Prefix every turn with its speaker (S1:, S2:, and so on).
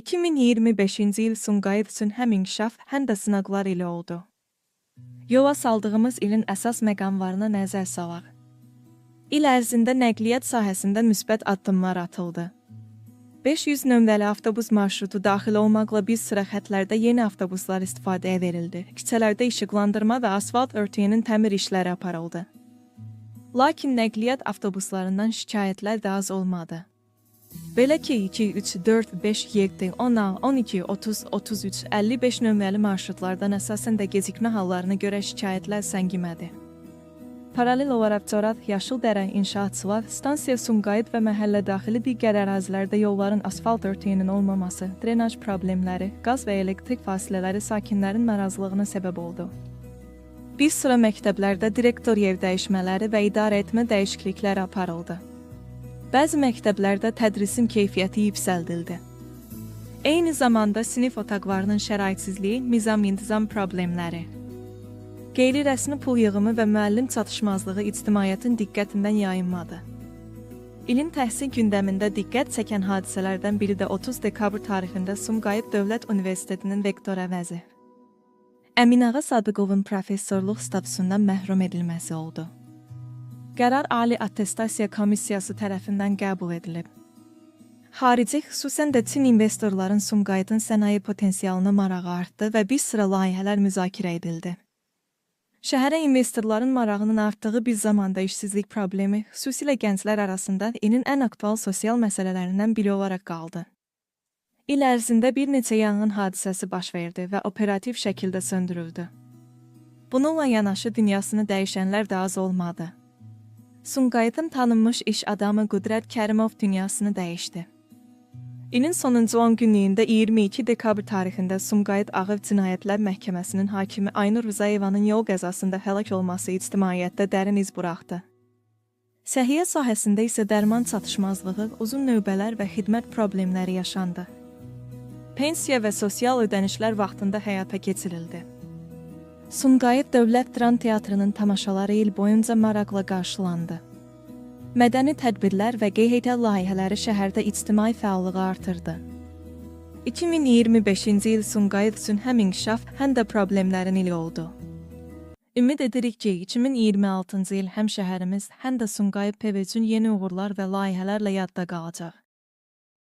S1: 2025-ci il Sumqayıt üçün həm inkişaf, həm də sınaqlar ili oldu. Yola saldığımız ilin əsas məqamlarına nəzər salaq. İl ərzində nəqliyyat sahəsində müsbət addımlar atıldı. 500 nömrəli avtobus marşrutu daxil olmaqla bir sıra xətlərdə yeni avtobuslar istifadəyə verildi. Küçələrdə işıqlandırma və asfalt örtüyünün təmir işləri aparıldı. Lakin nəqliyyat avtobuslarından şikayətlər də az olmadı. Belə ki, 2, 3, 4, 5, 7, 10, 12, 30, 33, 55 nömrəli marşrutlardan əsasən də gecikmə hallarına görə şikayətlər səngimədi. Paralel olaraq Corad, Yaşıldərə, İnşaatçılar, stansiya Sumqayıt və məhəllə daxili digər ərazilərdə yolların asfalt örtüyünün olmaması, drenaj problemləri, qaz və elektrik fasilələri sakinlərin narazılığına səbəb oldu. Bir sıra məktəblərdə direktor yer dəyişmələri və idarə etmə dəyişiklikləri aparıldı. Bəzi məktəblərdə tədrisin keyfiyyəti yüksəldildi. Eyni zamanda sinif otaqlarının şəraitsizliyi, nizam-intizam problemləri, qeyri-rəsmi pul yığımı və müəllim çatışmazlığı ictimaiyyətin diqqətindən yayınmadı. İlin təhsil gündəmində diqqət çəkən hadisələrdən biri də 30 dekabr tarixində Sumqayıt Dövlət Universitetinin rektor əvəzi Əminağa Sadıqovun professorluq statusundan məhrum edilməsi oldu. Qərar Ali Attestasiya Komissiyası tərəfindən qəbul edilib. Xarici, xüsusən də Çin investorların Sumqayıtın sənaye potensialına marağı artdı və bir sıra layihələr müzakirə edildi. Şəhərə investorların marağının artdığı bir zamanda işsizlik problemi, xüsusilə gənclər arasında ilin ən aktual sosial məsələlərindən biri olaraq qaldı. İl ərzində bir neçə yanğın hadisəsi baş verdi və operativ şəkildə söndürüldü. Bununla yanaşı dünyasını dəyişənlər də az olmadı. Sumqayıtın tanınmış iş adamı Qudrət Kərimov dünyasını dəyişdi. İlin sonuncu 10 günlüyündə 22 dekabr tarixində Sumqayıt Ağır Cinayətlər Məhkəməsinin hakimi Aynur Rızayevanın yol qəzasında həlak olması ictimaiyyətdə dərin iz buraxdı. Səhiyyə sahəsində isə dərman çatışmazlığı, uzun növbələr və xidmət problemləri yaşandı. Pensiya və sosial ödənişlər vaxtında həyata keçirildi. Sumqayıt Dövlət Dram Teatrının tamaşaları il boyunca maraqla qarşılandı. Mədəni tədbirlər və qeydiyyat layihələri şəhərdə ictimai fəallığı artırdı. 2025-ci il Sumqayıt üçün həm inkişaf, həm də problemlərin ili oldu. Ümid edirik ki, 2026-cı il həm şəhərimiz, həm də Sumqayıt PV üçün yeni uğurlar və layihələrlə yadda qalacaq.